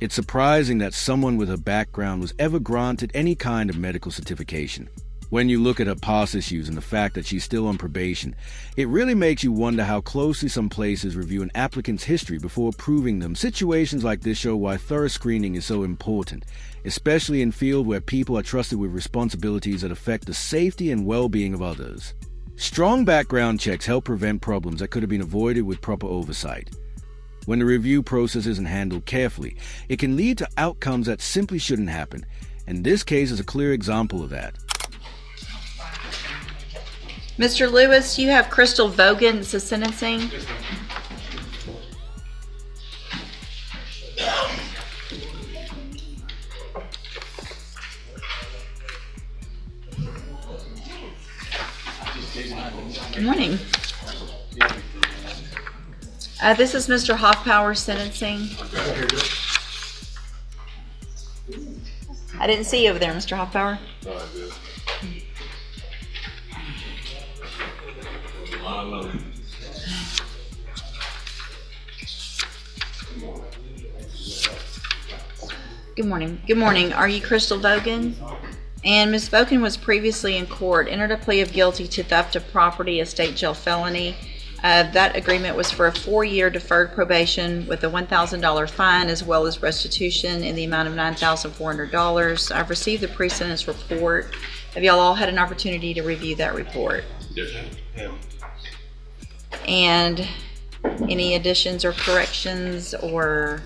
It's surprising that someone with her background was ever granted any kind of medical certification. When you look at her past issues and the fact that she's still on probation, it really makes you wonder how closely some places review an applicant's history before approving them. Situations like this show why thorough screening is so important, especially in fields where people are trusted with responsibilities that affect the safety and well-being of others. Strong background checks help prevent problems that could have been avoided with proper oversight. When the review process isn't handled carefully, it can lead to outcomes that simply shouldn't happen, and this case is a clear example of that. Mr. Lewis, you have Crystal Vogan, it's a sentencing. Good morning. This is Mr. Hoffpower sentencing. I didn't see you over there, Mr. Hoffpower. Good morning. Good morning. Are you Crystal Vogan? And Ms. Vogan was previously in court, entered a plea of guilty to theft of property, a state jail felony. That agreement was for a 4-year deferred probation with a $1,000 fine as well as restitution in the amount of $9,400. I've received the pre-sentence report. Have y'all all had an opportunity to review that report? Yes, ma'am. And any additions or corrections or?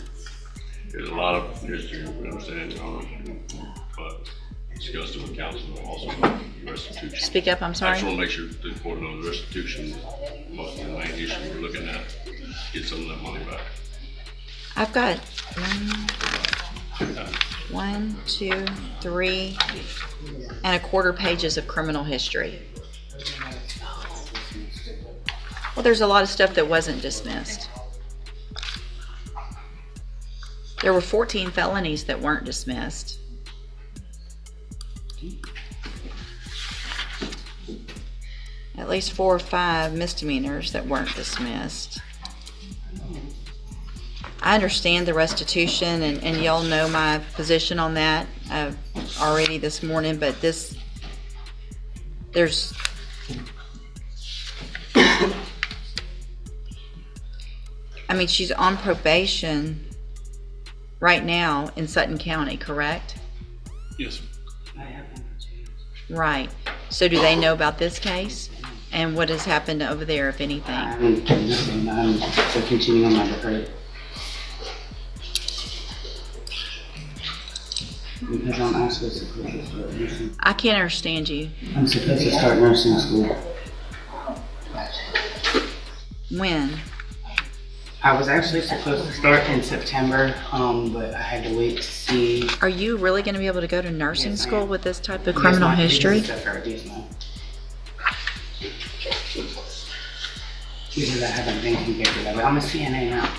There's a lot of history, we understand, but discussed it with counsel also restitution. Speak up, I'm I sorry. just want to make sure the court knows restitution, the main issue we're looking at, get some of that money back. I've got 1, 2, 3 and a quarter pages of criminal history. Well, there's a lot of stuff that wasn't dismissed. There were 14 felonies that weren't dismissed. At least 4 or 5 misdemeanors that weren't dismissed. I understand the restitution, and y'all know my position on that already this morning, but there's I mean, she's on probation right now in Sutton County, correct? Yes. Right. So do they know about this case? And what has happened over there, if anything? I haven't done nothing. I'm still continuing on my deferred. Because I'm actually supposed to start nursing. I can't understand you. I'm supposed to start nursing school. When? I was actually supposed to start in September, but I had to wait to see. Are you really going to be able to go to nursing Yes, school ma'am. with this type of Yes, criminal ma'am. history? Because it's deferred, yes, ma'am. Because I haven't been convicted of it. I'm a CNA now.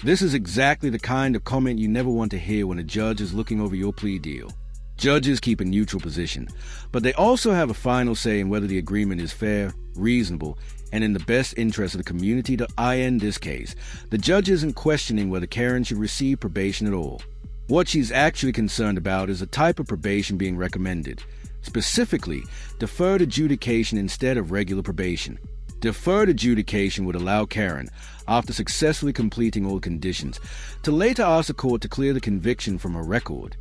This is exactly the kind of comment you never want to hear when a judge is looking over your plea deal. Judges keep a neutral position, but they also have a final say in whether the agreement is fair, reasonable, and in the best interest of the community. To end this case, the judge isn't questioning whether Karen should receive probation at all. What she's actually concerned about is the type of probation being recommended, specifically deferred adjudication instead of regular probation. Deferred adjudication would allow Karen, after successfully completing all conditions, to later ask the court to clear the conviction from her record.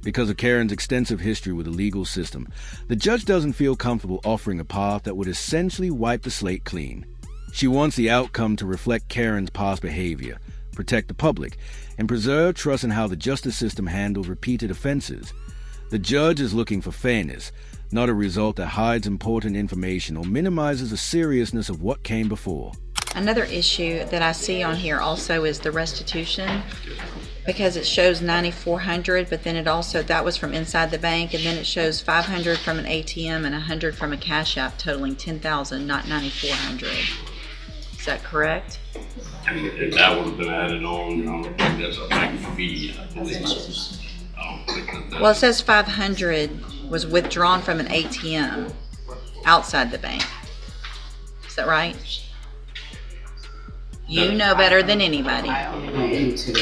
Because of Karen's extensive history with the legal system, the judge doesn't feel comfortable offering a path that would essentially wipe the slate clean. She wants the outcome to reflect Karen's past behavior, protect the public, and preserve trust in how the justice system handles repeated offenses. The judge is looking for fairness, not a result that hides important information or minimizes the seriousness of what came before. Another issue that I see on here also is the restitution, because it shows $9,400, but then it also, that was from inside the bank, and then it shows $500 from an ATM and $100 from a cash app, totaling $10,000, not $9,400. Is that correct? And that would have been added on, I don't think that's a bank fee, I believe. I don't think that. Well, it says 500 was withdrawn from an ATM outside the bank. Is that right? You know better than anybody. I only went into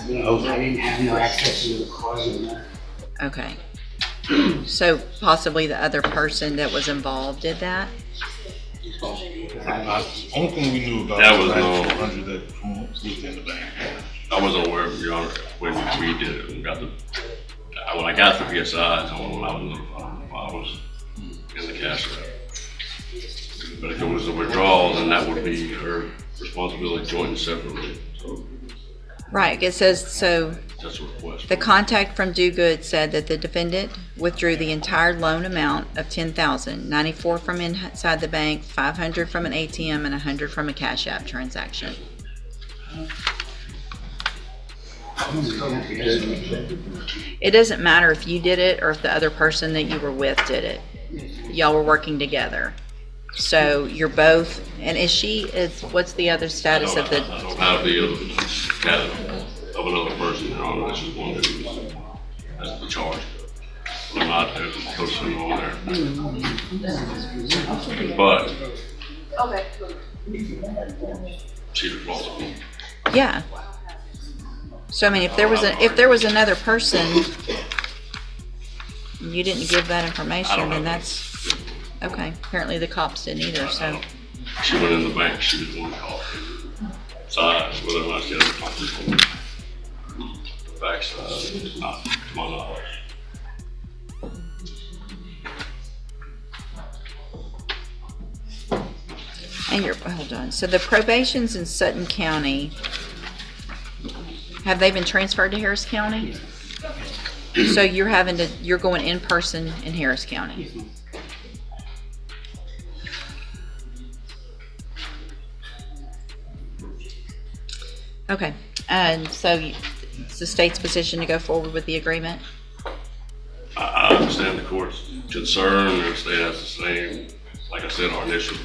No, I didn't have no access to the cars or nothing. Okay. So possibly the other person that was involved did that? Only thing we knew about That was was no- the 100 that was in the bank. I wasn't aware of, Your Honor, when we did it. When I got the PSI, when I was in the cash route. But if it was a withdrawal, then that would be her responsibility joint and separately. So Right, it says, so that's a request. the contact from Do Good said that the defendant withdrew the entire loan amount of $10,000, 94 from inside the bank, 500 from an ATM, and 100 from a Cash App transaction. It doesn't matter if you did it or if the other person that you were with did it. Y'all were working together. So you're both, and what's the other status of the, I don't have the other status of another person, Your Honor. This is one who was, that's the charge. I'm not posting on there. But she's responsible. yeah. So I mean, if there was another person, and you didn't give that I information, don't then know. that's, okay. Apparently the cops didn't either, so. She went in the bank, she was the one called. Side, whether or not she had a conference on the backside, not to my knowledge. And hold on. So the probations in Sutton County, have they been transferred to Harris County? So you're going in person in Harris County? Okay, and so it's the state's position to go forward with the agreement? I understand the court's concern, and the state has the same. Like I said, our initial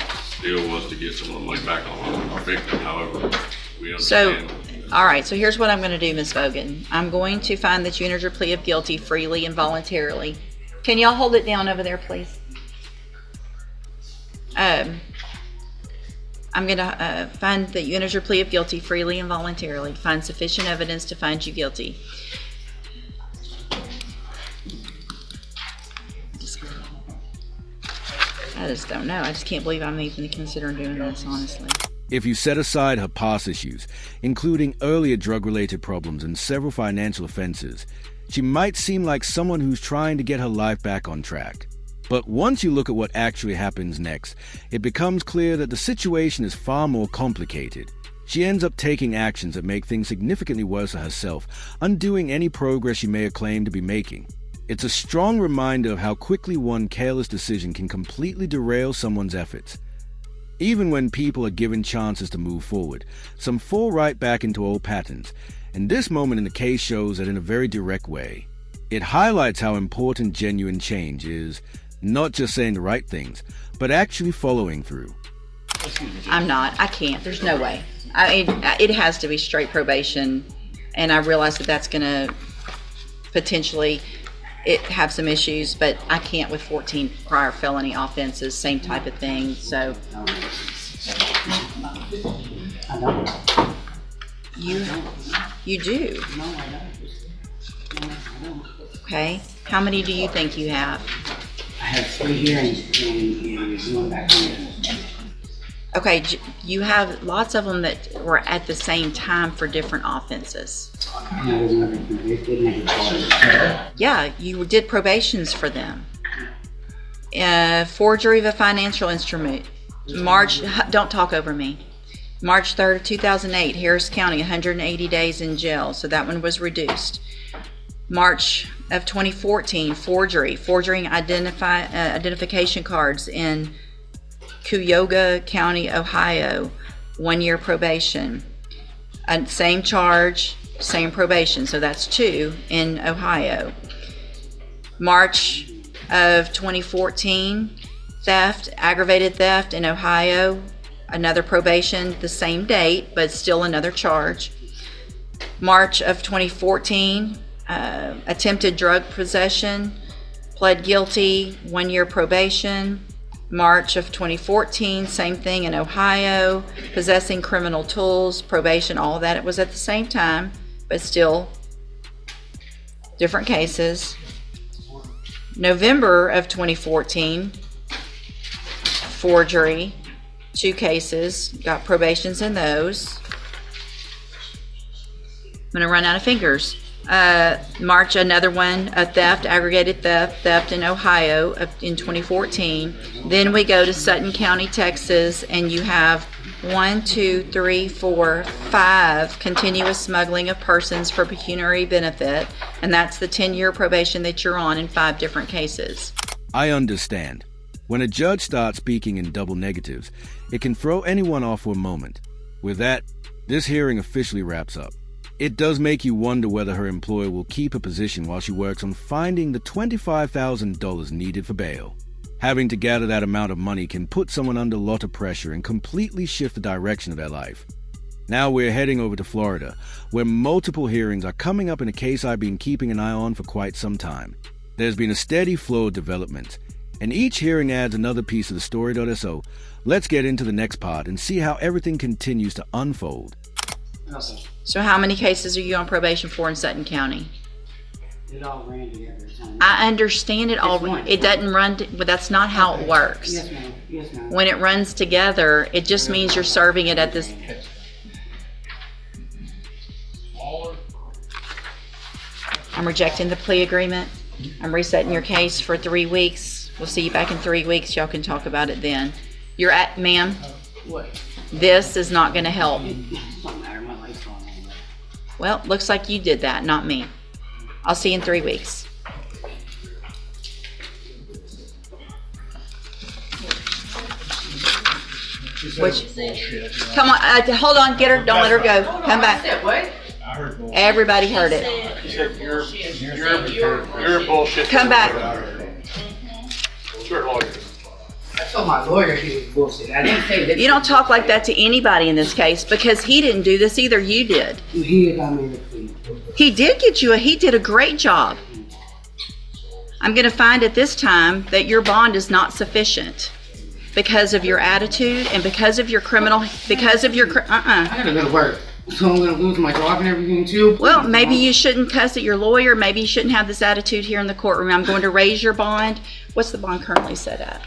deal was to get some of the money back on our victim, however, we So, understand. all right, so here's what I'm going to do, Ms. Bogan. I'm going to find that you entered your plea of guilty freely and voluntarily. Can y'all hold it down over there, please? I'm going to find that you entered your plea of guilty freely and voluntarily, find sufficient evidence to find you guilty. I just don't know. I just can't believe I'm even considering doing this, honestly. If you set aside her past issues, including earlier drug-related problems and several financial offenses, she might seem like someone who's trying to get her life back on track. But once you look at what actually happens next, it becomes clear that the situation is far more complicated. She ends up taking actions that make things significantly worse for herself, undoing any progress she may have claimed to be making. It's a strong reminder of how quickly one careless decision can completely derail someone's efforts. Even when people are given chances to move forward, some fall right back into old patterns, and this moment in the case shows that in a very direct way. It highlights how important genuine change is, not just saying the right things, but actually following through. I'm not. I can't. There's no way. It has to be straight probation, and I realize that that's going to potentially have some issues, but I can't with 14 prior felony offenses, same type of thing. So I don't. you do. No, I don't. No, I don't. Okay. How many do you think you have? I have 3 here and one back home. Okay, you have lots of them that were at the same time for different offenses. And I was never convicted, never charged. Yeah, you did probations for them. Forgery of a financial instrument. Don't talk over me. March 3rd, 2008, Harris County, 180 days in jail. So that one was reduced. March of 2014, forging identification cards in Cuyahoga County, Ohio, 1 year probation. Same charge, same probation, so that's 2 in Ohio. March of 2014, aggravated theft in Ohio, another probation, the same date, but still another charge. March of 2014, attempted drug possession, pled guilty, 1 year probation. March of 2014, same thing in Ohio, possessing criminal tools, probation, all that. It was at the same time, but still different cases. November of 2014, forgery, 2 cases, got probations in those. I'm gonna run out of fingers. March, another one, a theft, aggravated theft in Ohio in 2014. Then we go to Sutton County, Texas, and you have 1, 2, 3, 4, 5 continuous smuggling of persons for pecuniary benefit, and that's the 10-year probation that you're on in 5 different cases. I understand. When a judge starts speaking in double negatives, it can throw anyone off for a moment. With that, this hearing officially wraps up. It does make you wonder whether her employer will keep a position while she works on finding the $25,000 needed for bail. Having to gather that amount of money can put someone under a lot of pressure and completely shift the direction of their life. Now we're heading over to Florida, where multiple hearings are coming up in a case I've been keeping an eye on for quite some time. There's been a steady flow of development, and each hearing adds another piece of the story.so. Let's get into the next part and see how everything continues to unfold. Okay. So how many cases are you on probation for in Sutton County? It all ran together. I understand it all. It doesn't run, but that's not how it works. Yes, ma'am. Yes, ma'am. When it runs together, it just means you're serving it at this. I'm rejecting the plea agreement. I'm resetting your case for 3 weeks. We'll see you back in 3 weeks. Y'all can talk about it then. You're at, ma'am, What? this is not gonna help. It don't matter. My light's on. Well, looks like you did that, not me. I'll see you in 3 weeks. Come on, hold on, get her, don't let her go. Come back. Everybody heard it. You're bullshit. Come back. Sure, lawyer. I told my lawyer he was bullshit. I didn't say that. You don't talk like that to anybody in this case because he didn't do this either, you did. He got me the plea. He did get you he did a great job. I'm gonna find at this time that your bond is not sufficient because of your attitude and because of your criminal, because of your, I gotta go to work. So I'm gonna lose my job and everything too? Well, maybe you shouldn't cuss at your lawyer. Maybe you shouldn't have this attitude here in the courtroom. I'm going to raise your bond. What's the bond currently set at?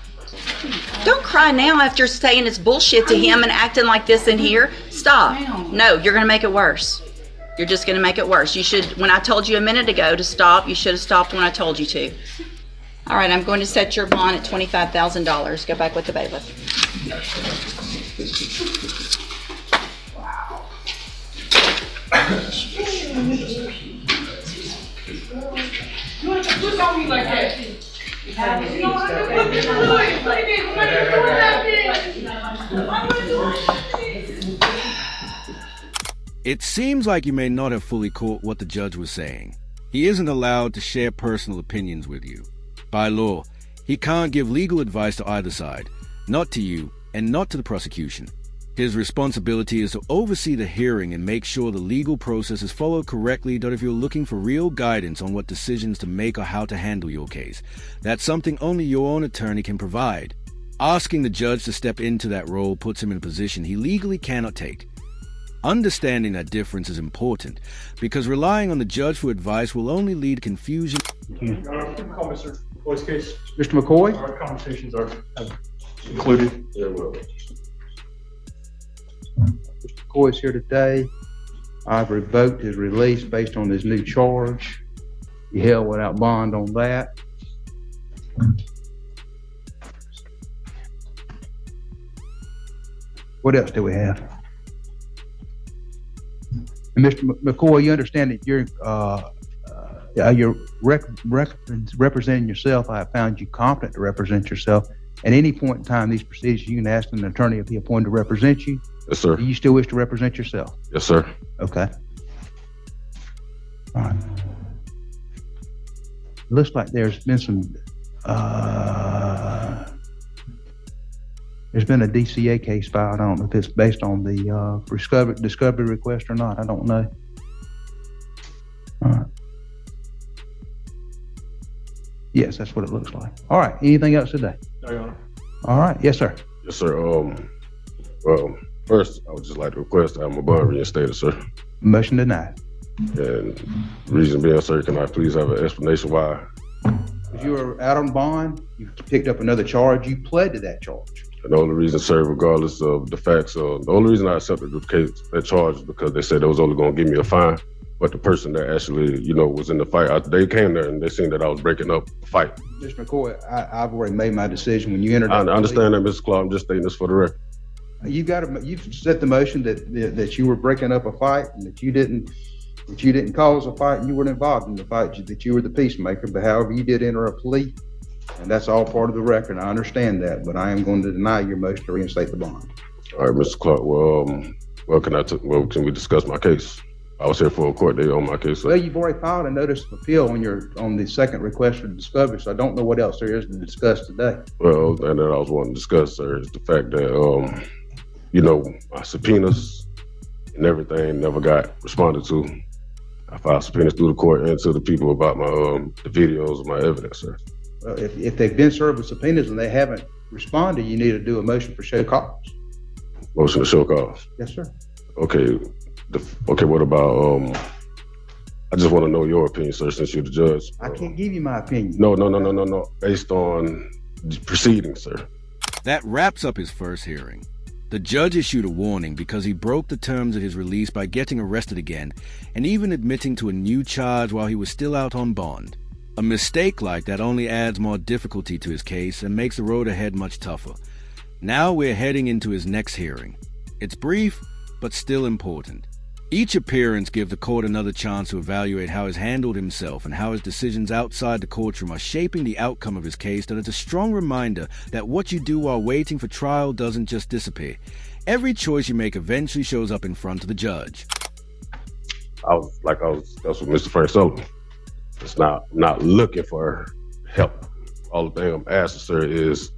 Don't cry now after saying it's bullshit to him and acting like this in here. Stop. No, you're going to make it worse. You're just going to make it worse. You should, when I told you a minute ago to stop, you should have stopped when I told you to. All right, I'm going to set your bond at $25,000. Go back with the bailiff. It seems like you may not have fully caught what the judge was saying. He isn't allowed to share personal opinions with you. By law, he can't give legal advice to either side, not to you and not to the prosecution. His responsibility is to oversee the hearing and make sure the legal process is followed correctly. That if you're looking for real guidance on what decisions to make or how to handle your case, that's something only your own attorney can provide. Asking the judge to step into that role puts him in a position he legally cannot take. Understanding that difference is important, because relying on the judge for advice will only lead to confusion. Call Mr. McCoy's case. Mr. McCoy? Our conversations are concluded. Yeah, well, Mr. McCoy is here today. I've revoked his release based on his new charge. He held without bond on that. What else do we have? And Mr. McCoy, you understand that you're representing yourself. I have found you competent to represent yourself. At any point in time in these proceedings, you can ask an attorney if he appointed to represent you. yes, sir. Do you still wish to represent yourself? Yes, sir. Okay. All right. Looks like there's been some, there's been a DCA case filed. I don't know if it's based on the discovery request or not. I don't know. All right. Yes, that's what it looks like. All right. Anything else today? No, Your Honor. All right. Yes, sir. Yes, sir. Well, first, I would just like to request that I'm a bond reinstated, sir. Motion denied. And reason being, sir, can I please have an explanation why? If you were out on bond, you picked up another charge, you pled to that charge. And the only reason, sir, regardless of the facts, the only reason I accepted the case, that charge is because they said they was only going to give me a fine. But the person that actually, was in the fight, they came there and they seen that I was breaking up the fight. Mr. McCoy, I've already made my decision when you entered. I understand that, Mr. Clark. I'm just stating this for the record. You've set the motion that you were breaking up a fight and that you didn't cause a fight and you weren't involved in the fight, that you were the peacemaker, but however, you did enter a plea, and that's all part of the record. I understand that, but I am going to deny your motion to reinstate the bond. All right, Mr. Clark. Can we discuss my case? I was here for a court date on my case. Well, you've already filed a notice of appeal on the second request for discovery, so I don't know what else there is to discuss today. Well, and then I was wanting to discuss, sir, is the fact that, my subpoenas and everything never got responded to. I filed subpoenas through the court and to the people about my the videos of my evidence, sir. Well, if they've been served with subpoenas and they haven't responded, you need to do a motion for show cause. Motion to show cause. Yes, sir. Okay. What about, I just want to know your opinion, sir, since you're the judge. I can't give you my opinion. No. Based on the proceedings, sir. That wraps up his first hearing. The judge issued a warning because he broke the terms of his release by getting arrested again and even admitting to a new charge while he was still out on bond. A mistake like that only adds more difficulty to his case and makes the road ahead much tougher. Now we're heading into his next hearing. It's brief, but still important. Each appearance gives the court another chance to evaluate how he's handled himself and how his decisions outside the courtroom are shaping the outcome of his case, that it's a strong reminder that what you do while waiting for trial doesn't just disappear. Every choice you make eventually shows up in front of the judge. I was discussing with Mr. Frank Sullivan. It's not looking for help. All the thing I'm asking, sir, is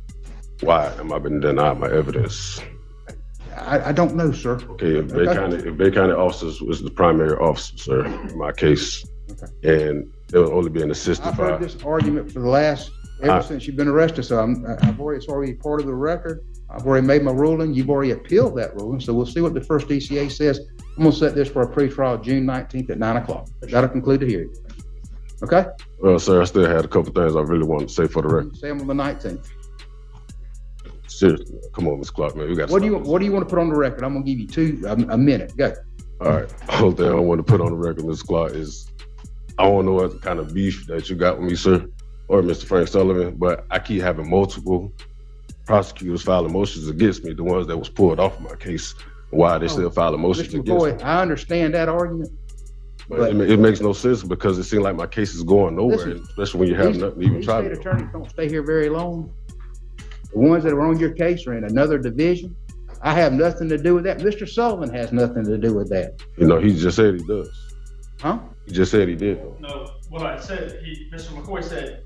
why am I being denied my evidence? I don't know, sir. Okay, if Bay County officers was the primary officer, sir, in my case, and they will only be an assistant. I've heard this argument for the ever since you've been arrested, so it's already part of the record. I've already made my ruling. You've already appealed that ruling, so we'll see what the first DCA says. I'm gonna set this for a pre-trial June 19th at 9 o'clock. That'll conclude the hearing. Okay? Well, sir, I still had a couple things I really wanted to say for the record. Say them on the 19th. Seriously, come on, Mr. Clark, man, we got. What do you want to put on the record? I'm gonna give you a minute. Go. All right. The whole thing I want to put on the record, Mr. Clark, is I don't know what kind of beef that you got with me, sir, or Mr. Frank Sullivan, but I keep having multiple prosecutors filing motions against me, the ones that was pulled off of my case. Why they still filing motions Mr. against me? I understand that argument. But it makes no sense because it seems like my case is going nowhere, especially when you have nothing to even try to do. State attorneys don't stay here very long. The ones that are on your case are in another division. I have nothing to do with that. Mr. Sullivan has nothing to do with that. He just said he does. Huh? He just said he did. No, what I said, Mr. McCoy said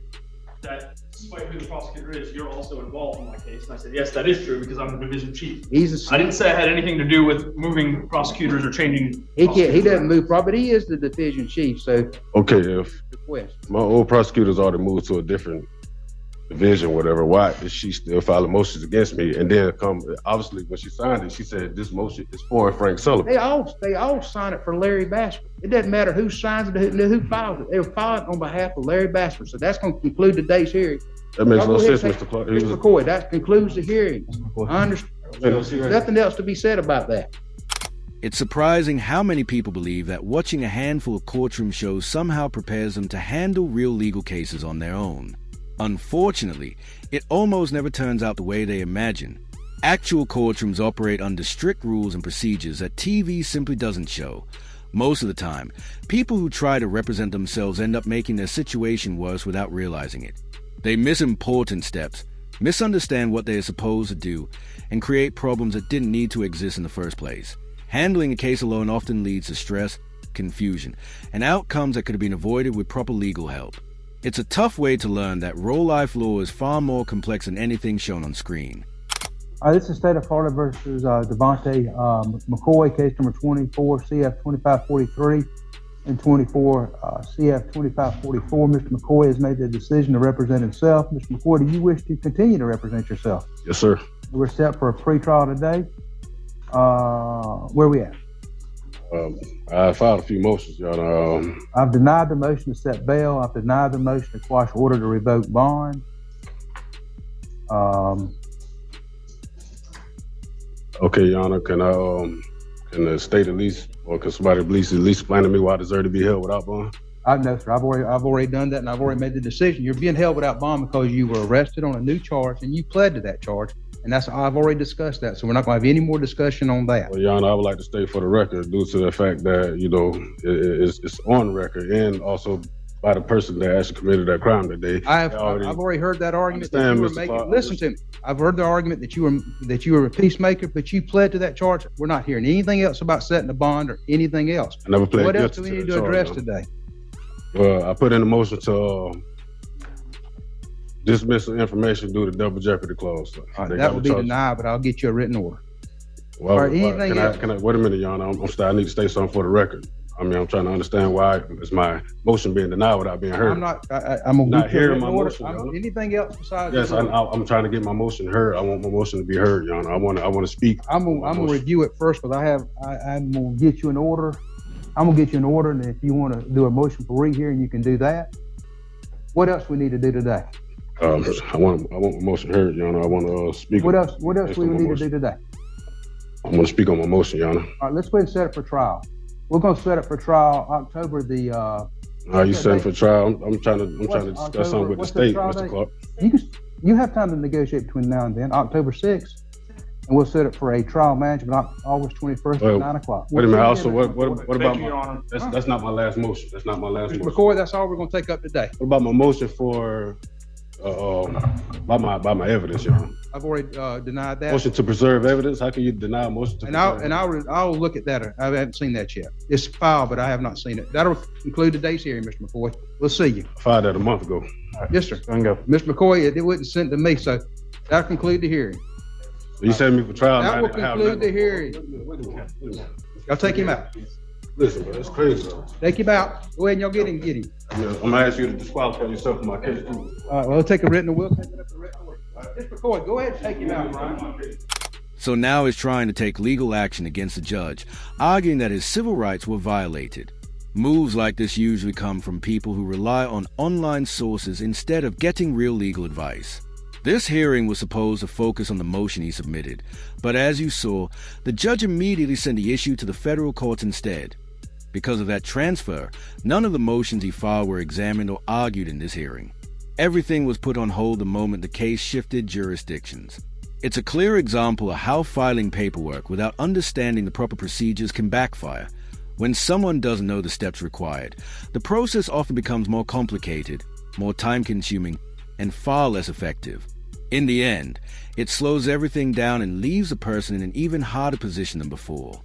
that despite who the prosecutor is, you're also involved in my case. And I said, yes, that is true because I'm the division chief. I didn't say I had anything to do with moving prosecutors or changing. He doesn't move, but he is the division chief, so. Okay, if my old prosecutor's already moved to a different division, whatever, why is she still filing motions against me? And then obviously when she signed it, she said this motion is for Frank Sullivan. They all sign it for Larry Bashford. It doesn't matter who signs it, who files it. They were filed on behalf of Larry Bashford. So that's going to conclude today's hearing. That makes no sense, Mr. Clark. Mr. McCoy, that concludes the hearing. I understand. There's nothing else to be said about that. It's surprising how many people believe that watching a handful of courtroom shows somehow prepares them to handle real legal cases on their own. Unfortunately, it almost never turns out the way they imagine. Actual courtrooms operate under strict rules and procedures that TV simply doesn't show. Most of the time, people who try to represent themselves end up making their situation worse without realizing it. They miss important steps, misunderstand what they are supposed to do, and create problems that didn't need to exist in the first place. Handling a case alone often leads to stress, confusion, and outcomes that could have been avoided with proper legal help. It's a tough way to learn that real-life law is far more complex than anything shown on screen. This is State of Florida versus Devontae McCoy, case number 24 CF 2543 and 24 CF 2544. Mr. McCoy has made the decision to represent himself. Mr. McCoy, do you wish to continue to represent yourself? Yes, sir. We're set for a pre-trial today. Where are we at? I filed a few motions, Your Honor. I've denied the motion to set bail. I've denied the motion to quash order to revoke bond. Okay, Your Honor, can the state at least, or can somebody at least explain to me why I deserve to be held without bond? No, sir. I've already done that, and I've already made the decision. You're being held without bond because you were arrested on a new charge and you pled to that charge, and I've already discussed that. So we're not going to have any more discussion on that. Well, Your Honor, I would like to state for the record, due to the fact that it's on record, and also by the person that actually committed that crime today. I've already heard that argument that you were making. Clark, Listen to me. I've heard the argument that you were a peacemaker, but you pled to that charge. We're not hearing anything else about setting a bond or anything else. I never pled What else guilty do we need that to charge, address Your today? Well, I put in a motion to dismiss the information due to double jeopardy clause. So That would be denied, but I'll get you a written order. Well, or anything else. Can I wait a minute, Your Honor? I need to state something for the record. I mean, I'm trying to understand why is my motion being denied without being heard. I'm gonna not get you a hearing written my order. motion, Your Honor. Anything else besides? Yes, I'm trying to get my motion heard. I want my motion to be heard, Your Honor. I want to speak. I'm gonna review it first, but I'm gonna get you an order. I'm gonna get you an order, and if you want to do a motion for rehearing, you can do that. What else we need to do today? I want my motion heard, Your Honor. I want to speak. What else we need to do today? I'm going to speak on my motion, Your Honor. All right, let's go ahead and set it for trial. We're gonna set it for trial October the. Are you setting for trial? I'm trying to discuss something with the state, Mr. Clark. You have time to negotiate between now and then, October 6th, and we'll set it for a trial management August 21st at 9 o'clock. Wait a minute. Also, what about Your Honor. That's not my last motion. That's not my last Mr. motion. McCoy, that's all we're gonna take up today. What about my motion for by my evidence, Your Honor? I've already denied that. Motion to preserve evidence. How can you deny a motion to preserve evidence? I'll look at that. I haven't seen that yet. It's filed, but I have not seen it. That'll conclude today's hearing, Mr. McCoy. We'll see you. I filed that a month ago. Yes, sir. Mr. McCoy, it wasn't sent to me, so that'll conclude the hearing. You sending me for trial? That will conclude the hearing. Wait a minute. Y'all take him out. Listen, bro, it's crazy. Take him out. Go ahead and y'all get him. I'm gonna ask you to disqualify yourself from my case too. All right, well, we'll take a written, we'll take it up to written. Mr. McCoy, go ahead and take him out, Brian. So now he's trying to take legal action against the judge, arguing that his civil rights were violated. Moves like this usually come from people who rely on online sources instead of getting real legal advice. This hearing was supposed to focus on the motion he submitted, but as you saw, the judge immediately sent the issue to the federal courts instead. Because of that transfer, none of the motions he filed were examined or argued in this hearing. Everything was put on hold the moment the case shifted jurisdictions. It's a clear example of how filing paperwork without understanding the proper procedures can backfire. When someone doesn't know the steps required, the process often becomes more complicated, more time-consuming, and far less effective. In the end, it slows everything down and leaves the person in an even harder position than before.